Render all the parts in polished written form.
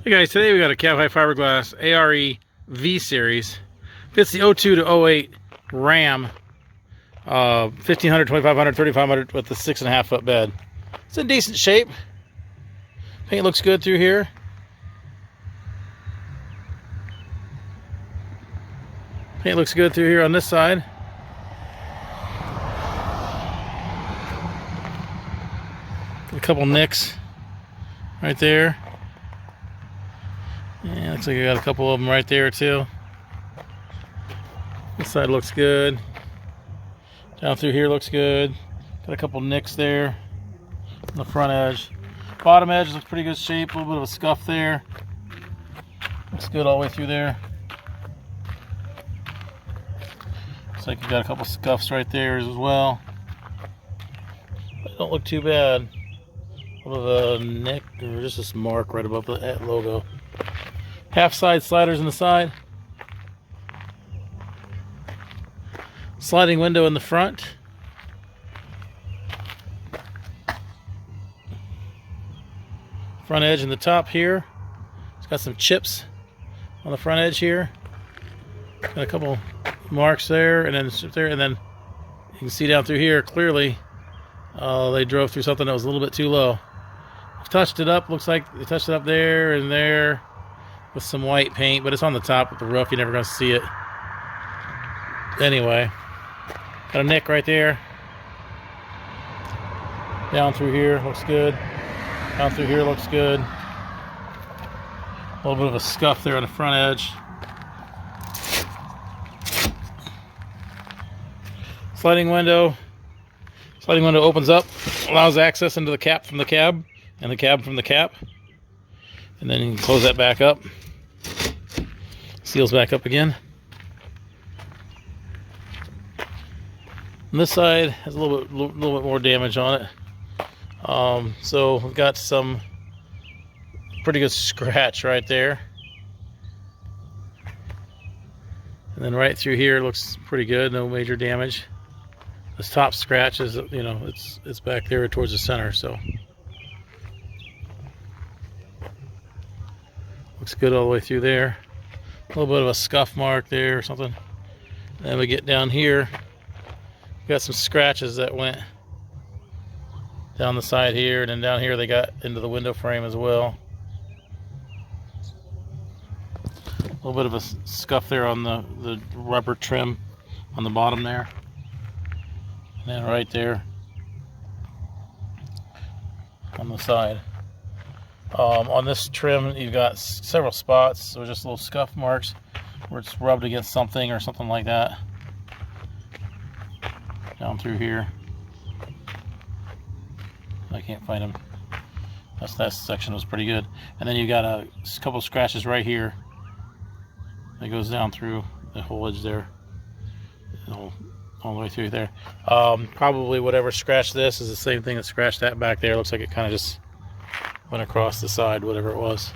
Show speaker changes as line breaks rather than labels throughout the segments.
Hey guys, today we got a cab high fiberglass ARE V series. Fits the 02 to 08 Ram 1500, 2500, 3500 with the 6.5 foot bed. It's in decent shape. Paint looks good through here. Paint looks good through here on this side. A couple nicks right there. Yeah, looks like I got a couple of them right there too. This side looks good. Down through here looks good. Got a couple nicks there on the front edge. Bottom edge looks pretty good shape. A little bit of a scuff there. Looks good all the way through there. Looks like you got a couple scuffs right there as well. They don't look too bad. A little of a nick or just this mark right above the logo. Half side sliders in the side. Sliding window in the front. Front edge in the top here. It's got some chips on the front edge here. Got a couple marks there, and then there, and then you can see down through here clearly they drove through something that was a little bit too low. Touched it up. Looks like they touched it up there and there with some white paint, but it's on the top of the roof. You're never going to see it. Anyway, got a nick right there. Down through here looks good. Down through here looks good. A little bit of a scuff there on the front edge. Sliding window. Sliding window opens up, allows access into the cap from the cab, and the cab from the cap. And then you can close that back up. Seals back up again. And this side has a little bit more damage on it. So we've got some pretty good scratch right there. And then right through here looks pretty good, no major damage. This top scratch is, you know, it's back there towards the center, so looks good all the way through there. A little bit of a scuff mark there or something. And then we get down here. We got some scratches that went down the side here, and then down here they got into the window frame as well. A little bit of a scuff there on the rubber trim on the bottom there. And then right there on the side. On this trim, you've got several spots, so just little scuff marks where it's rubbed against something or something like that. Down through here. I can't find them. That section was pretty good. And then you got a couple scratches right here. That goes down through the whole edge there. All the way through there. Probably whatever scratched this is the same thing that scratched that back there. Looks like it kind of just went across the side, whatever it was.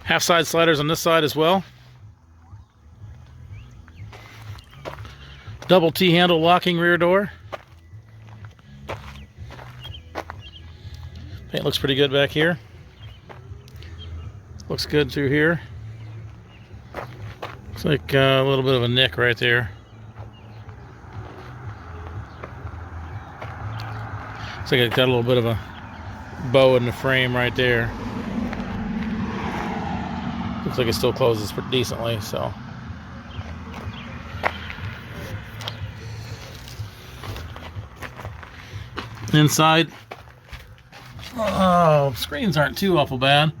Half side sliders on this side as well. Double T-handle locking rear door. Paint looks pretty good back here. Looks good through here. Looks like a little bit of a nick right there. Looks like it's got a little bit of a bow in the frame right there. Looks like it still closes pretty decently, so. Inside, oh, screens aren't too awful bad.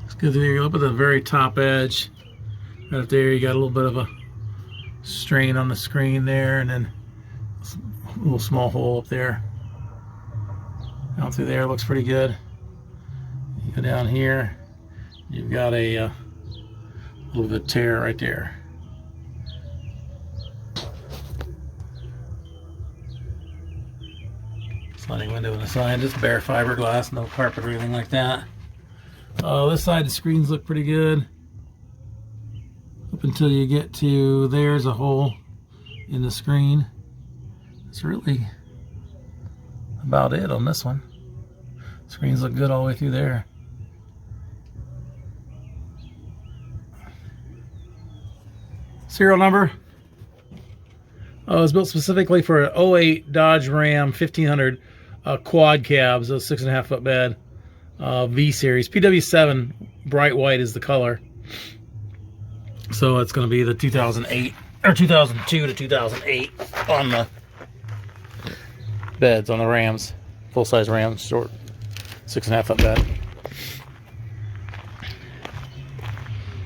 It's good to go up at the very top edge. Right up there, you got a little bit of a strain on the screen there, and then a little small hole up there. Down through there looks pretty good. You go down here, you've got a little bit of tear right there. Sliding window on the side, just bare fiberglass, no carpet or anything like that. This side the screens look pretty good. Up until you get to, there's a hole in the screen. It's really about it on this one. Screens look good all the way through there. Serial number. It was built specifically for an 08 Dodge Ram 1500 quad cab, so 6.5 foot bed, V series. PW7 bright white is the color. So it's going to be the 2008 or 2002 to 2008 on the beds on the Rams, full size Rams, short 6.5 foot bed.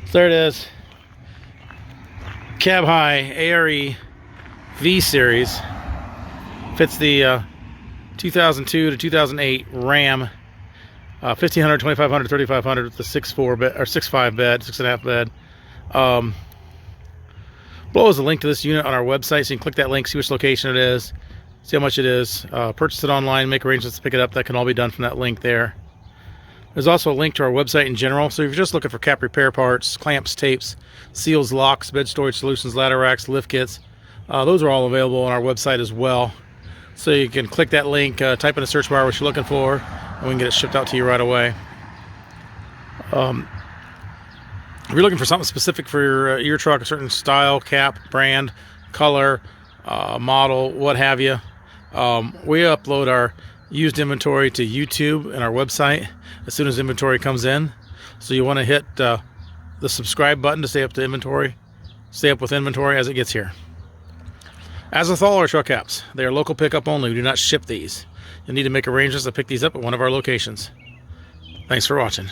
So there it is. Cab high ARE V series. Fits the 2002 to 2008 Ram 1500, 2500, 3500 with the 6.4 bed or 6.5 bed, 6.5 bed. Below is a link to this unit on our website, so you can click that link, see which location it is, see how much it is, purchase it online, make arrangements to pick it up. That can all be done from that link there. There's also a link to our website in general, so if you're just looking for cap repair parts, clamps, tapes, seals, locks, bed storage solutions, ladder racks, lift kits, those are all available on our website as well. So you can click that link, type in a search bar what you're looking for, and we can get it shipped out to you right away. If you're looking for something specific for your truck, a certain style, cap, brand, color, model, what have you, we upload our used inventory to YouTube and our website as soon as inventory comes in. So you want to hit the subscribe button to stay up with inventory as it gets here. As with all our truck caps, they are local pickup only. We do not ship these. You'll need to make arrangements to pick these up at one of our locations. Thanks for watching.